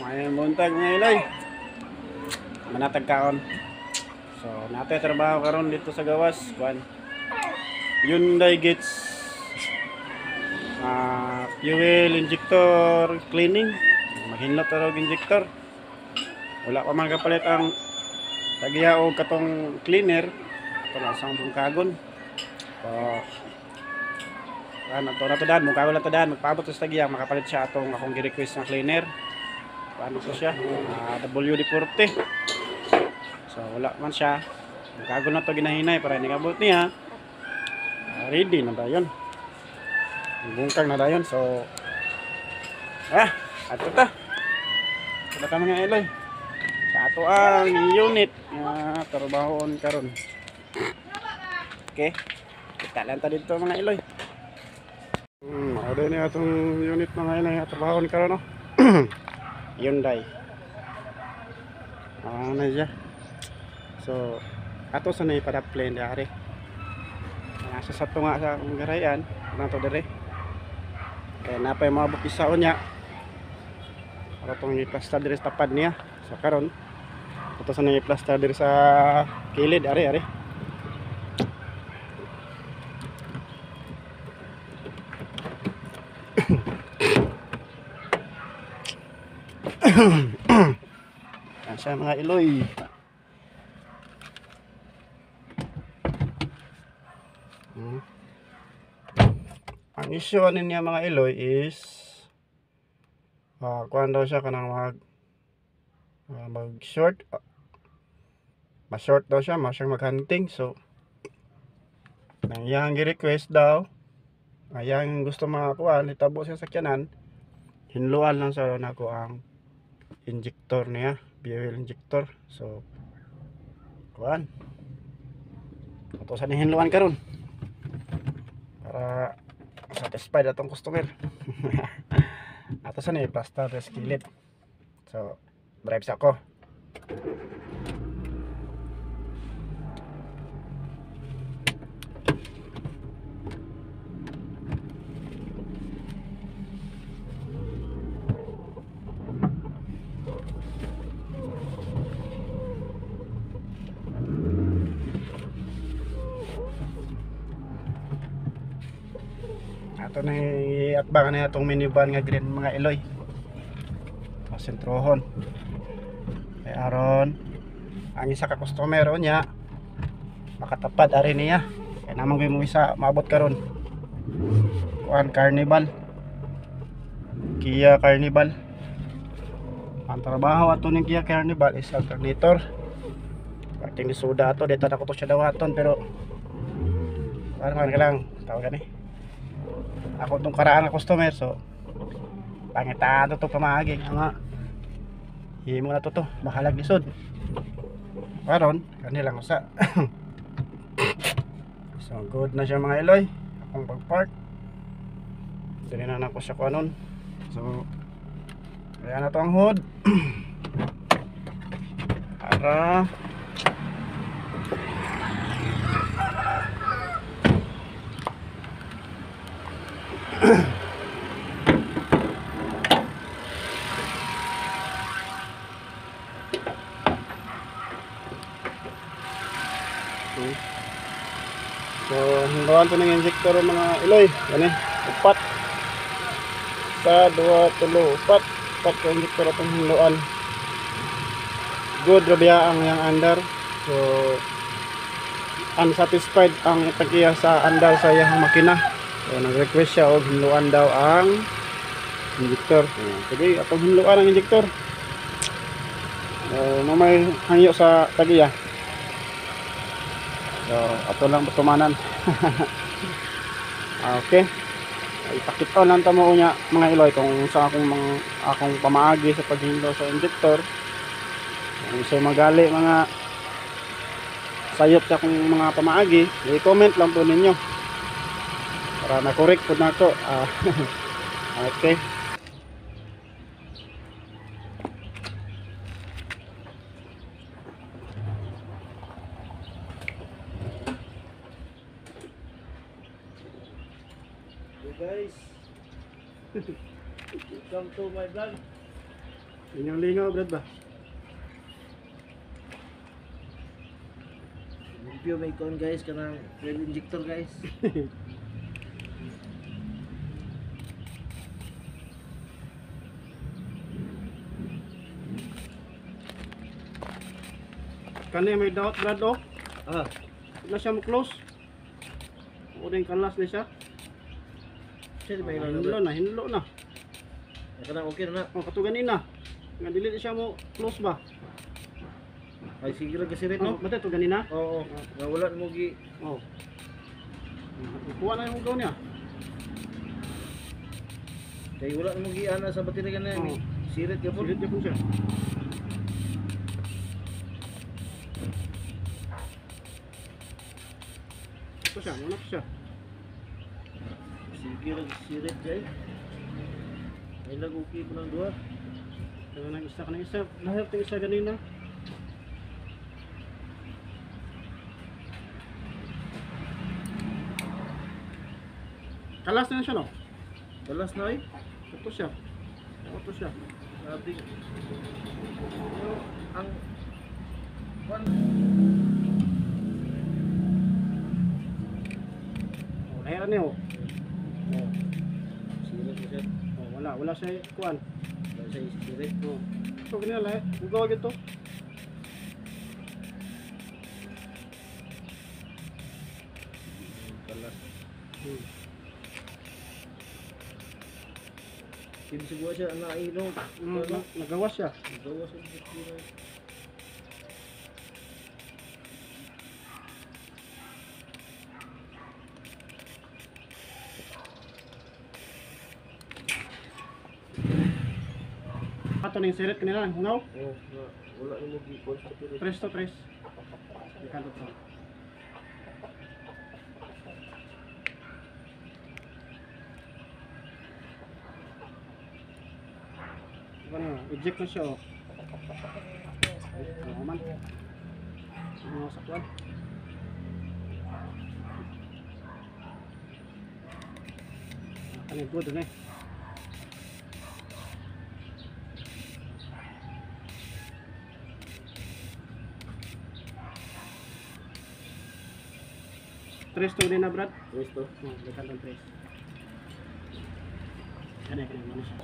May buntag mga ilay. Manatag kaon. So, nato trabaho karon dito sa gawas, kuan. Hyundai gets fuel injector cleaning. Mahinlot og injector. Wala pa man kapalit ang tagiya og katong cleaner. Ito na sang bungkagon. So, ano to dan, mukha wala to dan, magpaabot sa tagiya makapalit siya atong akong gi-request na cleaner. Paano to siya? WD-40. So wala man siya. Magkagon na to ginahinay para hindi kabot niya. Ready na dayon. Bungkag na dayon. So ato ta. Kada ka mga eloy. Sa ato ang unit nga trabahon karon. Okay. Kita lang ta dito mga eloy. Ada ni atong unit mga eloy nga trabahon karon no. Hyundai. Na siya. So, ato sa na ipada-plane dari. Nasa sa tunga sa garayan, nato dire. Kaya napay mga bukisaon niya. Para tong i-plaster dire sa tapad niya. So karon, ato sa na i-plaster dire sa kilid ari. Sa mga iloy. Ang issue niya mga iloy is kuan daw siya kanang mag short ma-short daw siya, maghunting. So nang iyang gi-request daw, ayang gusto makakuan itabo sa sakyanan, hinluan lang sa nako ang injector niya, fuel injector. So kuan ato sa hinluan karon para satisfied atong customer. Ato sa ni plaster sa kilid. So drive sa ako. Ato na iatbangan na itong minivan nga green mga iloy. Masentrohon. Kay aron ang isa ka customer niya makatapad ari niya. Kaya namang mo isa maabot karon. Kuan Carnival. Kia Carnival. Ang trabaho ato ning Kia Carnival is alternator. Pating ni soda ato dito na ko to siya dawaton pero ano ka lang tawag ni. Ako itong karaan na customer, so pangitado ito pamaging nga himo na to makalag lisod karon kanilang usa. So good na siya mga iloy akong pag-park dili na ko siya kuanon. So ayan na to ang hood. Para so hindawan to ng injector mga iloy yan upat sa 2 3 4 ka injector atong hinduan. Good rabia ang yang under. So unsatisfied ang tagiya sa andar sa iyang makina. So nag-request siya og hinluan daw ang injector. Sige, atong hinluan ang injector. Mamay hangyo sa tagiya. So ato lang tumanan. Okay. Ipakita lang ta mo unya mga iloy kung sa akong pamaagi sa paghinlo sa injector. Kung sa magali mga sayop sa akong mga pamaagi, i-comment lang po ninyo. Para na-correct po na ito. Okay. Hey guys. Welcome to my vlog. Inyong lingaw, Brad ba? Limpyo may kon guys, kanang fuel injector guys. Kani may doubt, Brad, oh. Ah, Na siya mo close. O din kalas na siya. siya di ba Hinlo na, hinlo na. Kanang okay na na. O, kato ganina. Nga dili na siya mo close ba? Ay sige lang kasi rin Oh, no. bata to ganina? Oo, nga wala mo gi. Oh. Kuha na yung ugaw niya. Kay wala mo gi ana sa baterya kana Oo. ni. Sirit gyapon. Sulit niya po siya. Ito siya, muna po siya. Sige lang sirit jay. Ay lag okay po ng duha. Kaya nang isa ka na isa. Nahirap yung isa ganina. Kalas na siya, no? Balas na ay. Ito siya. Ito siya. Sabi. Ang one Oh, nahiran niya, oh. sirit mo siya. Oh, wala siya kuan. Wala siya sirit. Oh. Ito ganyan lahat. Ugaw agad to. Balas. Hmm. Kim siguro siya na ilong. Nagawas siya. Gawa sa baterya. Ato na yung sirit kanila. Hungaw. Oh, wala mo gi kon sa baterya. 3 to 3. Ikan to. Ano, eject na siya, oh. Oo man. Ano sa kwan? Ano good na eh. Tres to din na, Brad. Gusto. Oh, dekan ng tres. Kani mo siya.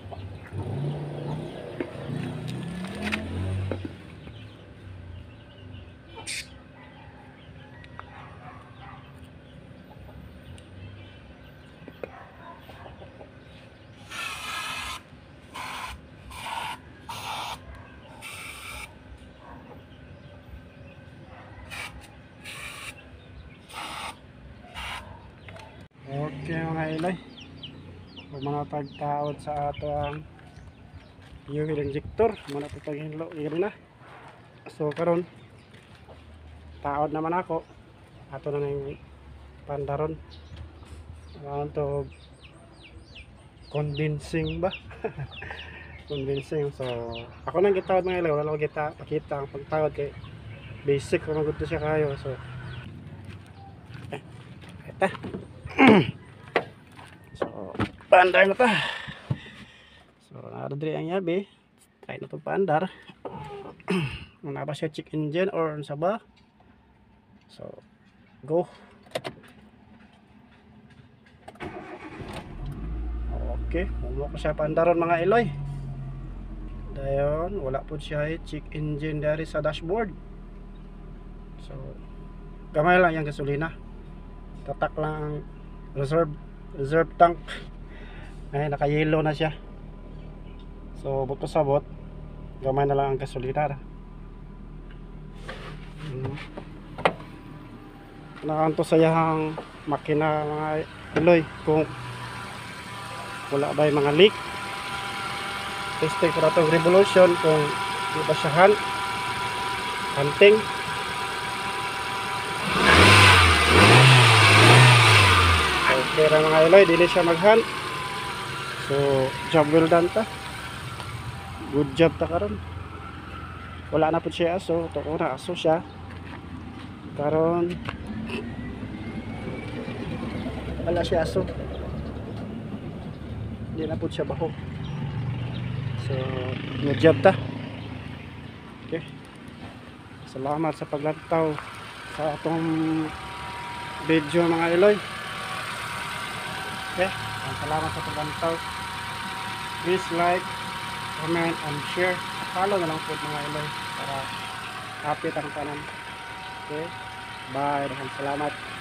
Okay mga ilay, kung mga pagtaod sa ato ang fuel injector, muna ito paghinlo na. So karon taod naman ako, ato na yung pandaron to convincing ba. Convincing. So ako nang gitawad mga ilay, wala ko kita pakita ang pagtawad kay basic kung magusto siya kayo. So eta so paandar na ta. So nakadadri ang yabi, try na itong paandar. Muna ba siya check engine or sa ba. So go. Okay, humo ko siya paandaron mga iloy. Dayon wala po siya check engine dari sa dashboard. So gamay lang yung gasolina, tatak lang ang reserve tank. Ay naka yellow na siya. So buto sabot, gamay na lang ang gasolina. Nakanto sayang makina mga iloy kung wala ba yung mga leak. Testing ko na itong revolution kung di ba siya hunting. Okay ra mga iloy, dili siya maghunt. So job well done ta. Good job ta karon. Wala na po siya aso, to ko na aso siya. Karon wala siya aso. Hindi na po siya baho. So, good job ta. Okay. Salamat sa paglantaw sa atong video mga Iloy. Okay. Salamat sa paglantaw. Please like, comment, and share. Follow na lang po mga Iloy para update ang tanan. Okay. Bye. Salamat.